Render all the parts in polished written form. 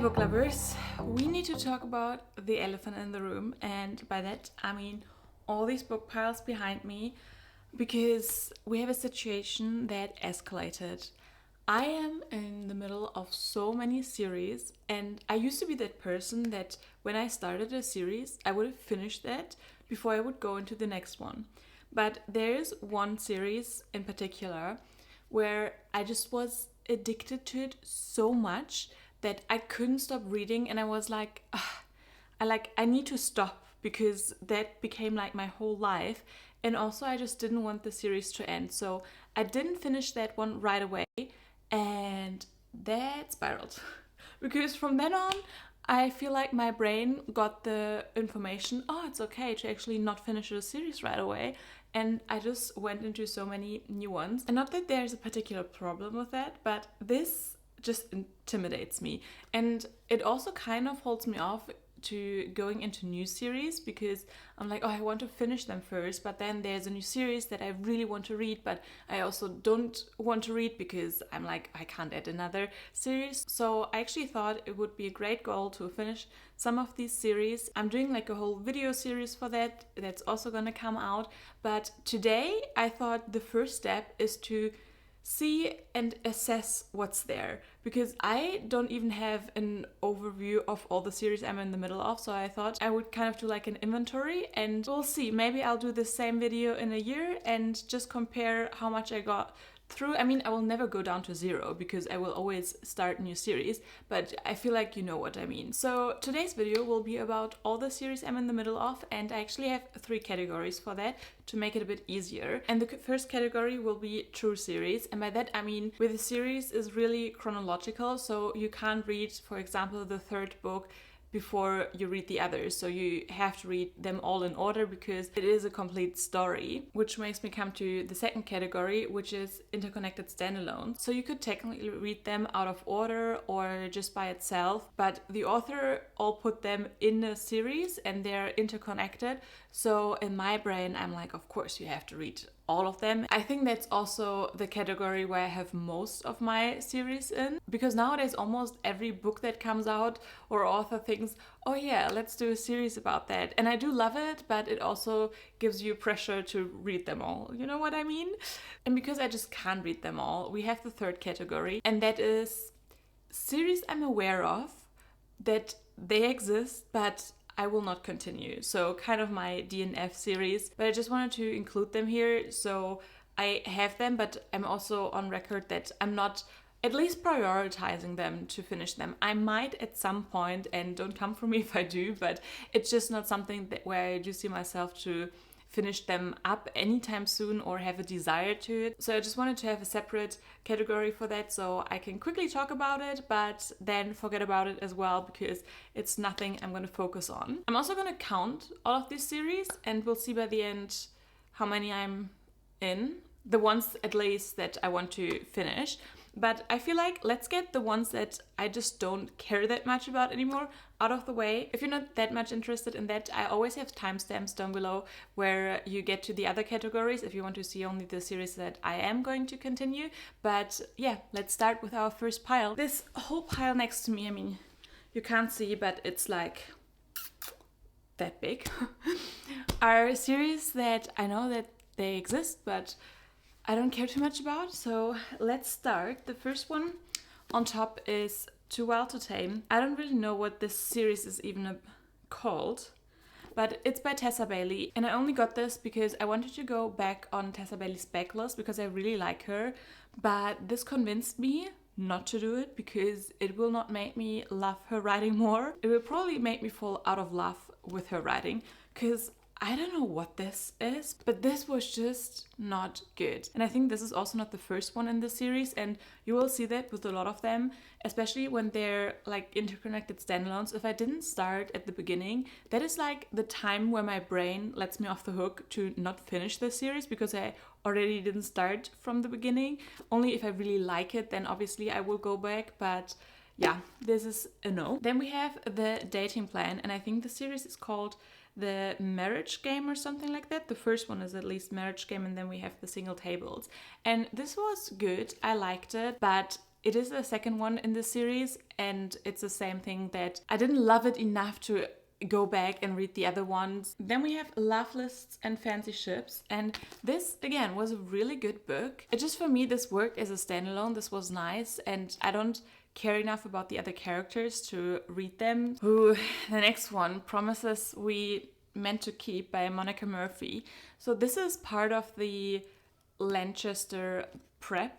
book lovers, we need to talk about the elephant in the room, and by that I mean all these book piles behind me, because we have a situation that escalated. I am in the middle of so many series, and I used to be that person that when I started a series, I would have finished that before I would go into the next one. But there's one series in particular where I just was addicted to it so much that I couldn't stop reading, and I was like, I need to stop, because that became like my whole life. And also I just didn't want the series to end, so I didn't finish that one right away, and that spiraled. Because from then on, I feel like my brain got the information, oh, it's okay to actually not finish a series right away. And I just went into so many new ones. And not that there's a particular problem with that, but this just intimidates me. And it also kind of holds me off to going into new series, because I'm like, oh, I want to finish them first, but then there's a new series that I really want to read, but I also don't want to read because I'm like, I can't add another series. So I actually thought it would be a great goal to finish some of these series. I'm doing like a whole video series for that, that's also gonna come out. But today I thought the first step is to see and assess what's there, because I don't even have an overview of all the series I'm in the middle of. So I thought I would kind of do like an inventory, and we'll see, maybe I'll do the same video in a year and just compare how much I got through. I mean, I will never go down to zero because I will always start new series, but I feel like you know what I mean. So today's video will be about all the series I'm in the middle of, and I actually have 3 categories for that to make it a bit easier. And the first category will be true series, and by that I mean where the series is really chronological, so you can't read, for example, the 3rd book before you read the others. So you have to read them all in order because it is a complete story, which makes me come to the second category, which is interconnected standalone. So you could technically read them out of order or just by itself, but the author all put them in a series and they're interconnected. So in my brain, I'm like, of course you have to read all of them. I think that's also the category where I have most of my series in, because nowadays almost every book that comes out or author thinks, oh yeah, let's do a series about that. And I do love it, but it also gives you pressure to read them all. You know what I mean? And because I just can't read them all, we have the 3rd category, and that is series I'm aware of, that they exist, but I will not continue. So kind of my DNF series, but I just wanted to include them here. So I have them, but I'm also on record that I'm not at least prioritizing them to finish them. I might at some point, and don't come for me if I do, but it's just not something that where I do see myself to finish them up anytime soon or have a desire to it. So I just wanted to have a separate category for that, so I can quickly talk about it, but then forget about it as well, because it's nothing I'm going to focus on. I'm also going to count all of these series, and we'll see by the end how many I'm in. The ones at least that I want to finish. But I feel like let's get the ones that I just don't care that much about anymore out of the way. If you're not that much interested in that, I always have timestamps down below where you get to the other categories if you want to see only the series that I am going to continue. But yeah, let's start with our first pile. This whole pile next to me, I mean, you can't see, but it's like that big, are series that I know that they exist, but I don't care too much about. So let's start. The first one on top is Too Wild to Tame. I don't really know what this series is even called, but it's by Tessa Bailey, and I only got this because I wanted to go back on Tessa Bailey's backlist because I really like her, but this convinced me not to do it because it will not make me love her writing more. It will probably make me fall out of love with her writing, because I don't know what this is, but this was just not good. And I think this is also not the first one in the series, and you will see that with a lot of them, especially when they're like interconnected standalones. If I didn't start at the beginning, that is like the time where my brain lets me off the hook to not finish the series, because I already didn't start from the beginning. Only if I really like it, then obviously I will go back, but yeah, this is a no. Then we have The Dating Plan, and I think the series is called The Marriage Game or something like that. The first one is at least Marriage Game, and then we have The Single Tables. And this was good, I liked it, but it is the second one in the series, and it's the same thing that I didn't love it enough to go back and read the other ones. Then we have Love Lists and Fancy Ships, and this again was a really good book. It just, for me, this worked as a standalone. This was nice, and I don't care enough about the other characters to read them. Ooh, the next one, Promises We Meant to Keep by Monica Murphy. So this is part of the Lanchester Prep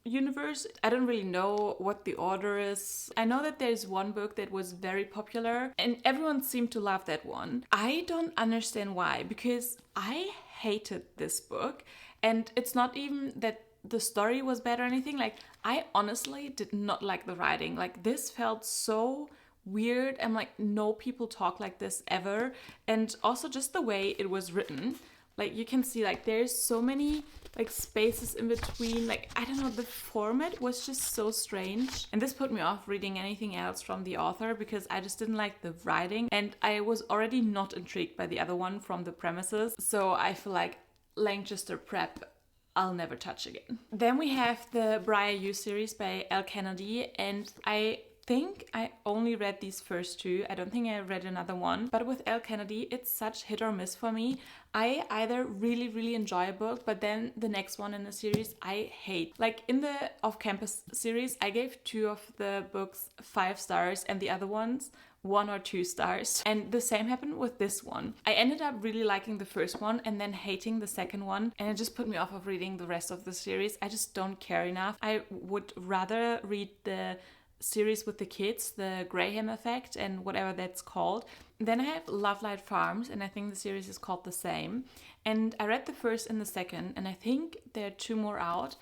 universe. I don't really know what the order is. I know that there's one book that was very popular and everyone seemed to love that one. I don't understand why, because I hated this book, and it's not even that the story was bad or anything. Like, I honestly did not like the writing. Like, this felt so weird. I'm like, no people talk like this ever. And also just the way it was written. Like, you can see, like, there's so many, like, spaces in between. Like, I don't know, the format was just so strange. And this put me off reading anything else from the author because I just didn't like the writing. And I was already not intrigued by the other one from the premises. So I feel like Lanchester Prep, I'll never touch again. Then we have the Briar You series by Elle Kennedy. And I think I only read these first two. I don't think I read another one. But with Elle Kennedy, it's such hit or miss for me. I either really, really enjoy a book, but then the next one in the series I hate. Like in the Off-Campus series, I gave 2 of the books 5 stars and the other ones 1 or 2 stars. And the same happened with this one. I ended up really liking the first one and then hating the second one, and it just put me off of reading the rest of the series. I just don't care enough. I would rather read the series with the kids, the Graham Effect and whatever that's called. Then I have Love Light Farms, and I think the series is called the same. And I read the first and the second, and I think there are 2 more out.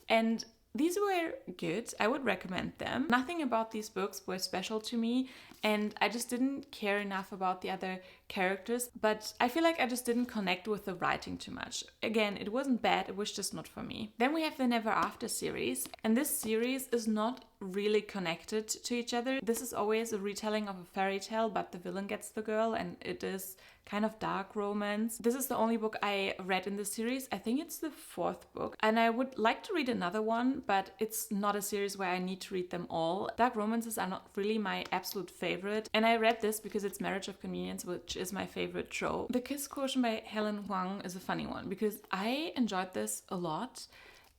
And these were good. I would recommend them. Nothing about these books were special to me, and I just didn't care enough about the other characters. But I feel like I just didn't connect with the writing too much. Again, it wasn't bad, it was just not for me. Then we have the Never After series, and this series is not really connected to each other. This is always a retelling of a fairy tale, but the villain gets the girl, and it is kind of dark romance. This is the only book I read in the series. I think it's the 4th book, and I would like to read another one, but it's not a series where I need to read them all. Dark romances are not really my absolute favorite, and I read this because it's Marriage of Convenience, which is my favorite trope. The Kiss Quotient by Helen Huang is a funny one because I enjoyed this a lot,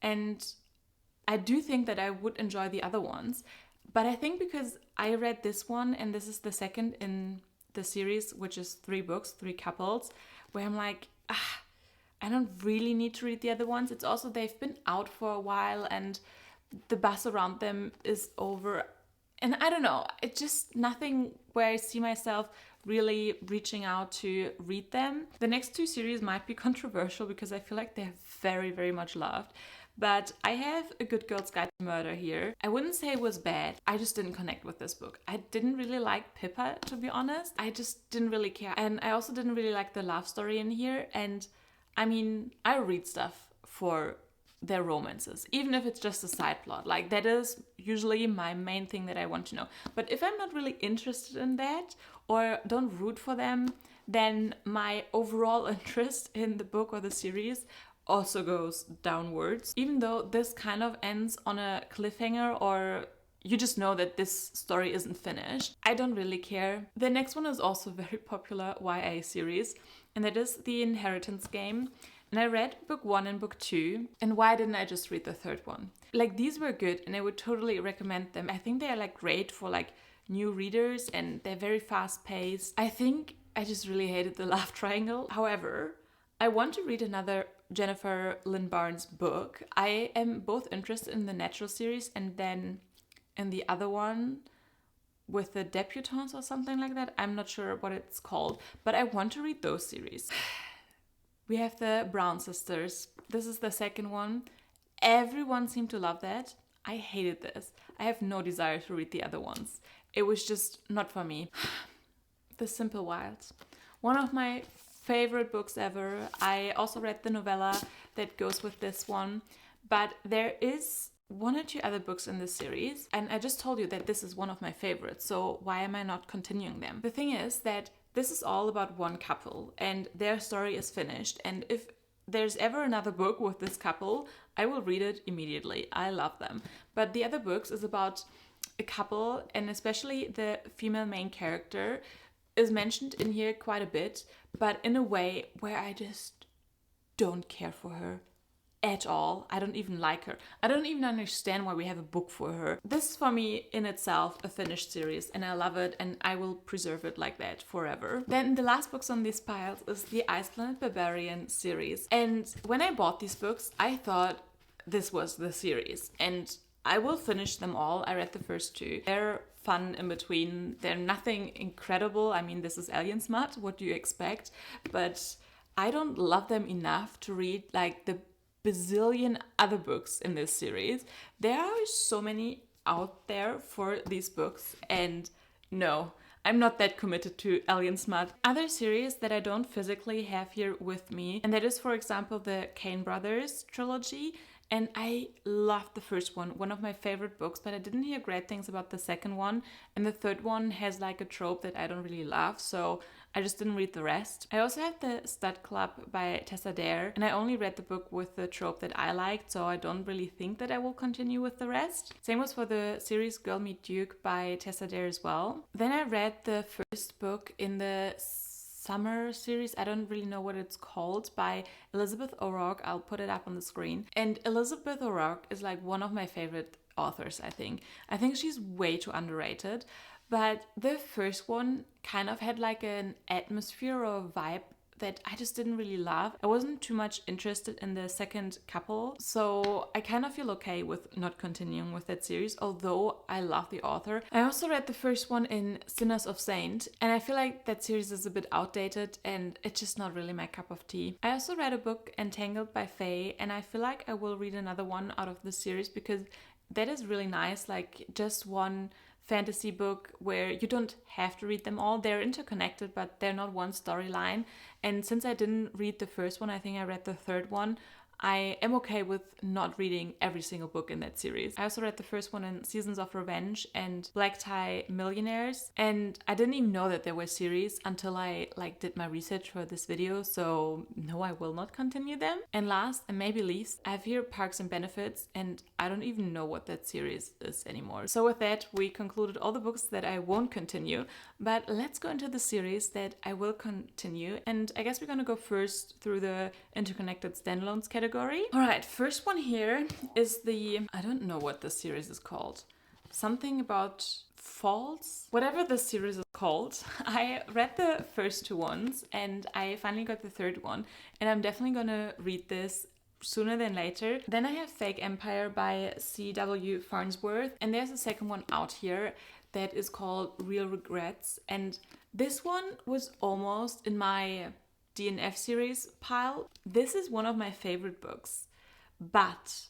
and I do think that I would enjoy the other ones, but I think because I read this one and this is the second in the series, which is 3 books, 3 couples, where I'm like, I don't really need to read the other ones. It's also, they've been out for a while and the buzz around them is over. And I don't know, it's just nothing where I see myself really reaching out to read them. The next 2 series might be controversial because I feel like they're very, very much loved. But I have A Good Girl's Guide to Murder here. I wouldn't say it was bad. I just didn't connect with this book. I didn't really like Pippa, to be honest. I just didn't really care. And I also didn't really like the love story in here. And I mean, I read stuff for their romances, even if it's just a side plot. Like, that is usually my main thing that I want to know. But if I'm not really interested in that or don't root for them, then my overall interest in the book or the series also goes downwards. Even though this kind of ends on a cliffhanger, or you just know that this story isn't finished, I don't really care. The next one is also a very popular YA series, and that is The Inheritance Game. And I read book 1 and book 2, and why didn't I just read the 3rd one? Like, these were good and I would totally recommend them. I think they are like great for like new readers and they're very fast paced. I think I just really hated the love triangle. However, I want to read another Jennifer Lynn Barnes book. I am both interested in the Natural series and then in the other one with the debutantes or something like that. I'm not sure what it's called, but I want to read those series. We have the Brown Sisters. This is the 2nd one. Everyone seemed to love that. I hated this. I have no desire to read the other ones. It was just not for me. The Simple Wilds. One of my favorite books ever. I also read the novella that goes with this one, but there is 1 or 2 other books in this series, and I just told you that this is one of my favorites, so why am I not continuing them? The thing is that this is all about one couple and their story is finished, and if there's ever another book with this couple, I will read it immediately. I love them. But the other books is about a couple, and especially the female main character is mentioned in here quite a bit, but in a way where I just don't care for her at all. I don't even like her. I don't even understand why we have a book for her. This is for me in itself a finished series, and I love it, and I will preserve it like that forever. Then the last books on these piles is the Ice Planet Barbarian series. And when I bought these books, I thought this was the series, and I will finish them all. I read the first two. They're fun in between. They're nothing incredible. I mean, this is Alien Smut. What do you expect? But I don't love them enough to read like the bazillion other books in this series. There are so many out there for these books, and no, I'm not that committed to Alien Smut. Other series that I don't physically have here with me, and that is, for example, the Kane Brothers trilogy. And I loved the first one of my favorite books, but I didn't hear great things about the second one. And the third one has like a trope that I don't really love, so I just didn't read the rest. I also have the Stud Club by Tessa Dare, and I only read the book with the trope that I liked, so I don't really think that I will continue with the rest. Same was for the series Girl Meet Duke by Tessa Dare as well. Then I read the first book in the summer series, I don't really know what it's called, by Elizabeth O'Rourke. I'll put it up on the screen. And Elizabeth O'Rourke is like one of my favorite authors, I think. I think she's way too underrated. But the first one kind of had like an atmosphere or vibe that I just didn't really love. I wasn't too much interested in the second couple, so I kind of feel okay with not continuing with that series, although I love the author. I also read the first one in Sinners of Saint, and I feel like that series is a bit outdated and it's just not really my cup of tea. I also read a book, Entangled by Faye, and I feel like I will read another one out of this series because that is really nice, like just one fantasy book where you don't have to read them all. They're interconnected, but they're not one storyline. And since I didn't read the first one, I think I read the third one, I am okay with not reading every single book in that series. I also read the first one in Seasons of Revenge and Black Tie Millionaires, and I didn't even know that there were series until I did my research for this video, so no, I will not continue them. And last and maybe least, I have here Parks and Benefits, and I don't even know what that series is anymore. So with that, we concluded all the books that I won't continue, but let's go into the series that I will continue. And I guess we're gonna go first through the interconnected standalones category. Alright, first one here is I don't know what this series is called. Something about faults? Whatever this series is called. I read the first two ones and I finally got the third one, and I'm definitely gonna read this sooner than later. Then I have Fake Empire by C.W. Farnsworth, and there's a second one out here that is called Real Regrets, and this one was almost in my DNF series pile. This is one of my favorite books, but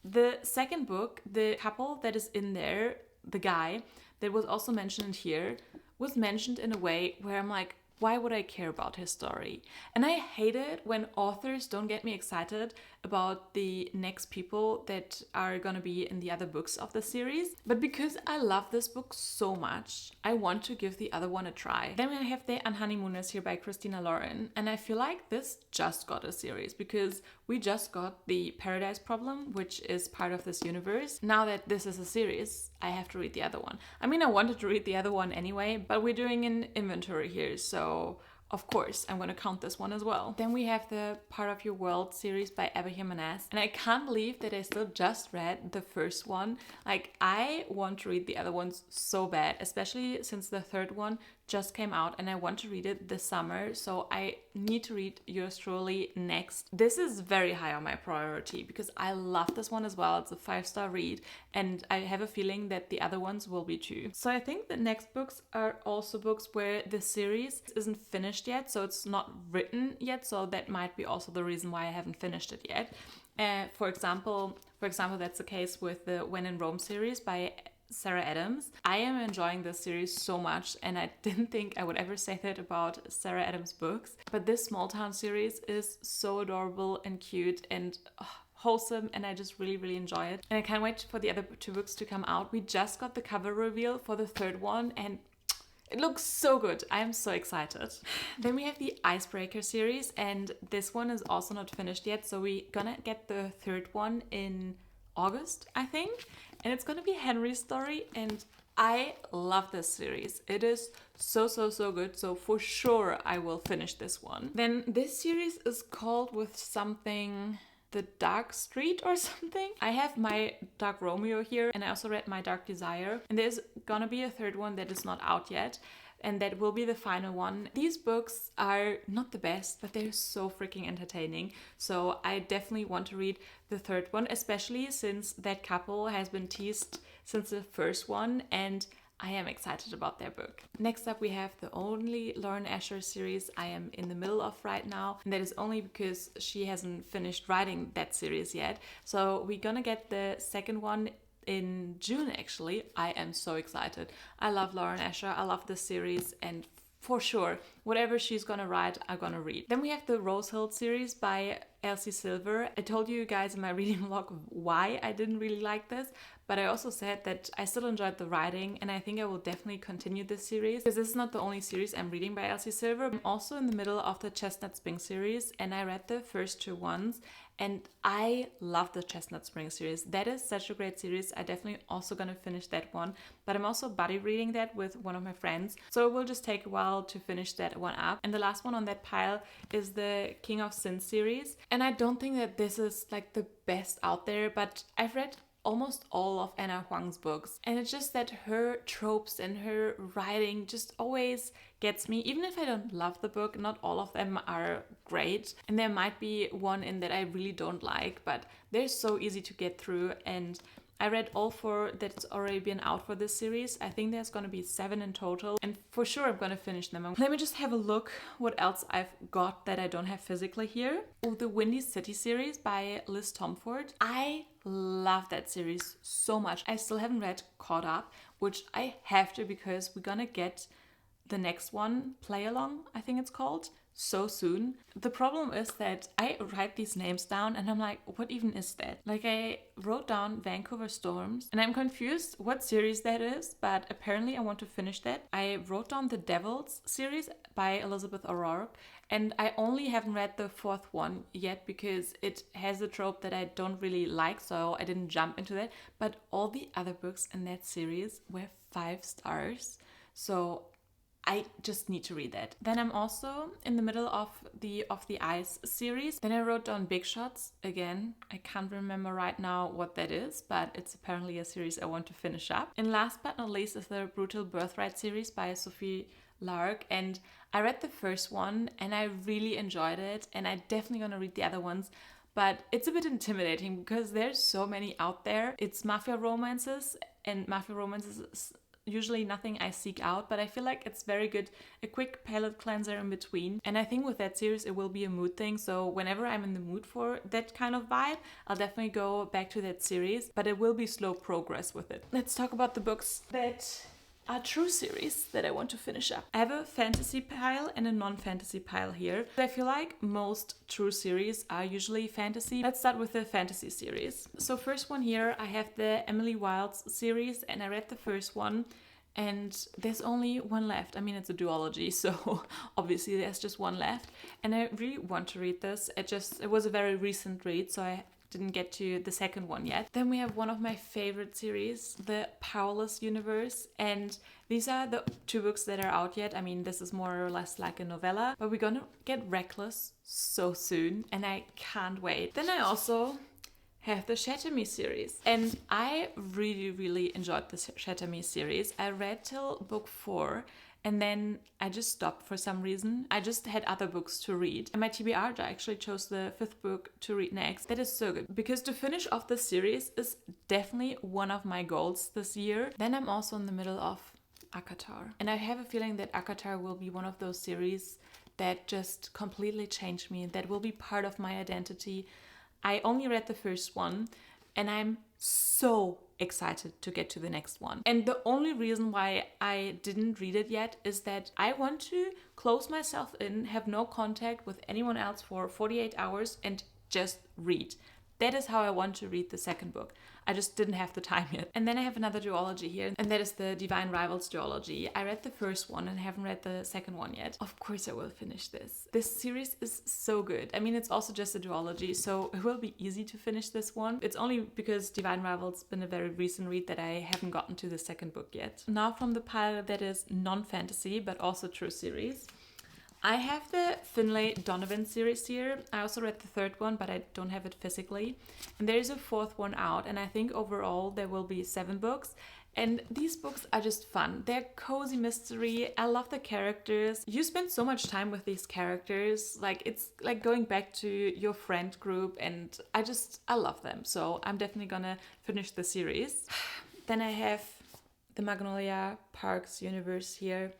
the second book, the couple that is in there, the guy that was also mentioned here, was mentioned in a way where I'm like, why would I care about his story? And I hate it when authors don't get me excited about the next people that are gonna be in the other books of the series. But because I love this book so much, I want to give the other one a try. Then I have The Unhoneymooners here by Christina Lauren, and I feel like this just got a series because we just got the Paradise Problem, which is part of this universe. Now that this is a series, I have to read the other one. I mean, I wanted to read the other one anyway, but we're doing an inventory here, so of course, I'm gonna count this one as well. Then we have the Part of Your World series by Abby Jimenez, and I can't believe that I still just read the first one. Like, I want to read the other ones so bad, especially since the third one just came out and I want to read it this summer, so I need to read Yours Truly next. This is very high on my priority because I love this one as well. It's a 5-star read and I have a feeling that the other ones will be too. So I think the next books are also books where the series isn't finished yet, so it's not written yet, so that might be also the reason why I haven't finished it yet. For example, that's the case with the When in Rome series by Sarah Adams. I am enjoying this series so much, and I didn't think I would ever say that about Sarah Adams books, but this Small Town series is so adorable and cute and wholesome, and I just really enjoy it, and I can't wait for the other two books to come out. We just got the cover reveal for the third one, and It looks so good. I'm so excited. Then we have the Icebreaker series, and this one is also not finished yet. So we're gonna get the third one in August, I think. And it's gonna be Henry's story, and I love this series. It is so good. So for sure I will finish this one. Then this series is called with something, The Dark Street or something. I have My Dark Romeo here, and I also read My Dark Desire. And there's gonna be a third one that is not out yet, and that will be the final one. These books are not the best, but they're so freaking entertaining. So I definitely want to read the third one, especially since that couple has been teased since the first one, and I am excited about their book. Next up, we have the only Lauren Asher series I am in the middle of right now, and that is only because she hasn't finished writing that series yet. So we're gonna get the second one in June, actually. I am so excited. I love Lauren Asher, I love this series, and for sure, whatever she's gonna write, I'm gonna read. Then we have the Rose Hill series by Elsie Silver. I told you guys in my reading vlog why I didn't really like this, but I also said that I still enjoyed the writing, and I think I will definitely continue this series, because this is not the only series I'm reading by Elsie Silver. I'm also in the middle of the Chestnut Spring series, and I read the first two ones, and I love the Chestnut Spring series. That is such a great series. I definitely also gonna finish that one, but I'm also buddy reading that with one of my friends, so it will just take a while to finish that one up. And the last one on that pile is the King of Sin series, and I don't think that this is like the best out there, but I've read almost all of Anna Huang's books, and it's just that her tropes and her writing just always gets me. Even if I don't love the book, not all of them are great, and there might be one in that I really don't like, but they're so easy to get through. And I read all four that's already been out for this series. I think there's gonna be 7 in total, and for sure I'm gonna finish them. Let me just have a look what else I've got that I don't have physically here. Oh, the Windy City series by Liz Tomford. I love that series so much. I still haven't read Caught Up, which I have to, because we're gonna get the next one, Play Along, I think it's called, so soon. The problem is that I write these names down and I'm like, what even is that? Like, I wrote down Vancouver Storms and I'm confused what series that is, but apparently I want to finish that. I wrote down the Devils series by Elizabeth O'Rourke, and I only haven't read the 4th one yet because it has a trope that I don't really like, so I didn't jump into that. But all the other books in that series were 5 stars, so I just need to read that. Then I'm also in the middle of the Ice series. Then I wrote down Big Shots again. I can't remember right now what that is, but it's apparently a series I want to finish up. And last but not least is the Brutal Birthright series by Sophie Lark, and I read the first one and I really enjoyed it, and I definitely gonna read the other ones. But it's a bit intimidating because there's so many out there. It's mafia romances, and mafia romances usually nothing I seek out, but I feel like it's very good, a quick palate cleanser in between. And I think with that series it will be a mood thing, so whenever I'm in the mood for that kind of vibe, I'll definitely go back to that series, but it will be slow progress with it. Let's talk about the books that are true series that I want to finish up. I have a fantasy pile and a non-fantasy pile here. I feel like most true series are usually fantasy. Let's start with the fantasy series. So first one here, I have the Emily Wilds series, and I read the first one, and there's only one left. I mean, it's a duology, so obviously there's just one left, and I really want to read this. It was a very recent read, so I didn't get to the second one yet. Then we have one of my favorite series, the Powerless Universe, and these are the 2 books that are out yet. I mean, this is more or less like a novella, but we're gonna get Reckless so soon, and I can't wait. Then I also have the Shatter Me series, and I really enjoyed the Shatter Me series. I read till book 4, and then I just stopped for some reason. I just had other books to read. And my TBR, I actually chose the 5th book to read next. That is so good, because to finish off the series is definitely one of my goals this year. Then I'm also in the middle of Akatar. And I have a feeling that Akatar will be one of those series that just completely changed me, that will be part of my identity. I only read the first one, and I'm so excited to get to the next one. And the only reason why I didn't read it yet is that I want to close myself in, have no contact with anyone else for 48 hours and just read. that is how I want to read the second book. I just didn't have the time yet. And then I have another duology here, and that is the Divine Rivals duology. I read the first one and haven't read the second one yet. Of course I will finish this. This series is so good. I mean, it's also just a duology, so it will be easy to finish this one. It's only because Divine Rivals has been a very recent read that I haven't gotten to the second book yet. Now from the pile that is non-fantasy but also true series, I have the Finlay Donovan series here. I also read the third one, but I don't have it physically. And there is a fourth one out, and I think overall there will be 7 books. And these books are just fun. They're cozy mystery. I love the characters. You spend so much time with these characters. Like, it's like going back to your friend group, and I love them. So I'm definitely gonna finish the series. Then I have the Magnolia Parks universe here.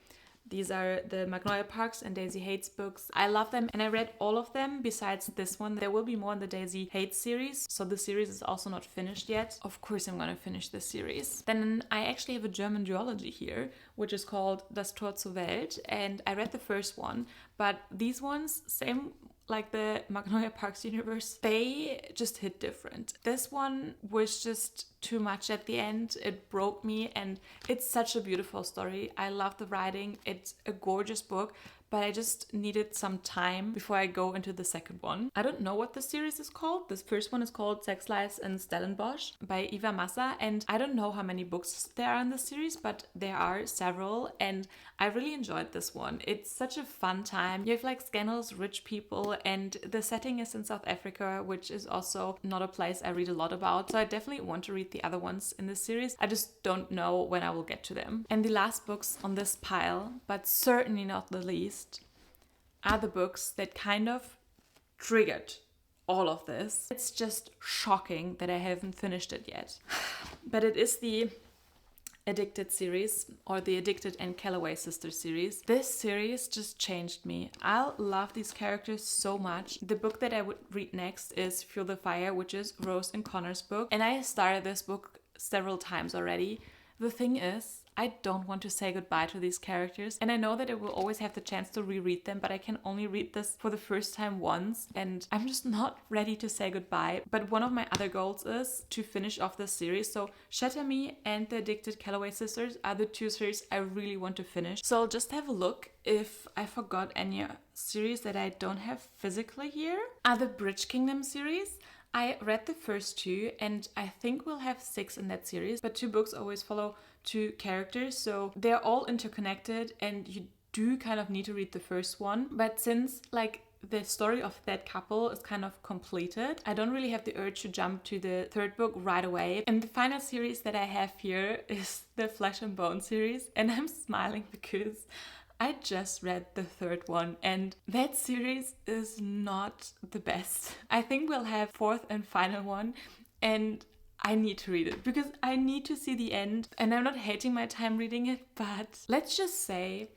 These are the Magnolia Parks and Daisy Hates books. I love them, and I read all of them besides this one. There will be more in the Daisy Hates series, so the series is also not finished yet. Of course I'm gonna finish this series. Then I actually have a German duology here, which is called Das Tor zur Welt, and I read the first one, but these ones, same like the Magnolia Parks universe, they just hit different. This one was just too much at the end. It broke me, and it's such a beautiful story. I love the writing. It's a gorgeous book, but I just needed some time before I go into the second one. I don't know what the series is called. This first one is called Sex Lies in Stellenbosch by Eva Massa, and I don't know how many books there are in the series, but there are several, and I really enjoyed this one. It's such a fun time. You have like scandalous rich people, and the setting is in South Africa, which is also not a place I read a lot about, so I definitely want to read the other ones in this series. I just don't know when I will get to them. And the last books on this pile, but certainly not the least, are the books that kind of triggered all of this. It's just shocking that I haven't finished it yet. But it is the Addicted series, or the Addicted and Calloway Sisters series. This series just changed me. I love these characters so much. The book that I would read next is Fuel the Fire, which is Rose and Connor's book. And I started this book several times already. The thing is, I don't want to say goodbye to these characters, and I know that I will always have the chance to reread them, but I can only read this for the first time once, and I'm just not ready to say goodbye. But one of my other goals is to finish off this series, so Shatter Me and the Addicted Calloway Sisters are the 2 series I really want to finish. So I'll just have a look if I forgot any series that I don't have physically here. Are the Bridge Kingdom series. I read the first 2, and I think we'll have 6 in that series, but 2 books always follow 2 characters, so they're all interconnected, and you do kind of need to read the first one. But since like the story of that couple is kind of completed, I don't really have the urge to jump to the third book right away. And the final series that I have here is the Flesh and Bone series, and I'm smiling because I just read the third one, and that series is not the best. I think we'll have 4th and final one, and I need to read it because I need to see the end. And I'm not hating my time reading it, but let's just say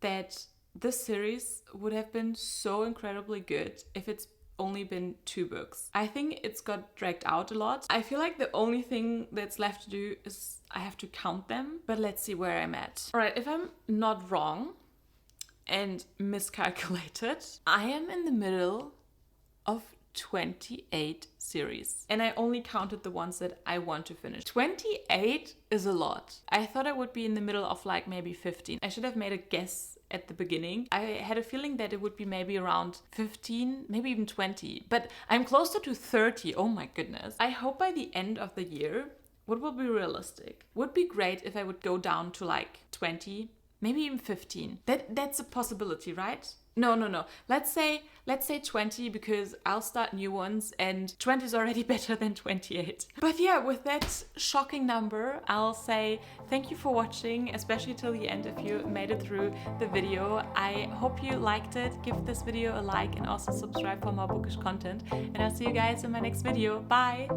that this series would have been so incredibly good if it's only been 2 books. I think it's got dragged out a lot. I feel like the only thing that's left to do is I have to count them, but let's see where I'm at. All right, if I'm not wrong and miscalculated, I am in the middle of 28 series, and I only counted the ones that I want to finish. 28 is a lot. I thought I would be in the middle of like maybe 15. I should have made a guess at the beginning. I had a feeling that it would be maybe around 15, maybe even 20, but I'm closer to 30. Oh my goodness. I hope by the end of the year, what will be realistic? Would be great if I would go down to like 20, maybe even 15. That's a possibility, right? No. Let's say 20, because I'll start new ones, and 20 is already better than 28. But yeah, with that shocking number, I'll say thank you for watching, especially till the end if you made it through the video. I hope you liked it. Give this video a like and also subscribe for more bookish content. And I'll see you guys in my next video. Bye!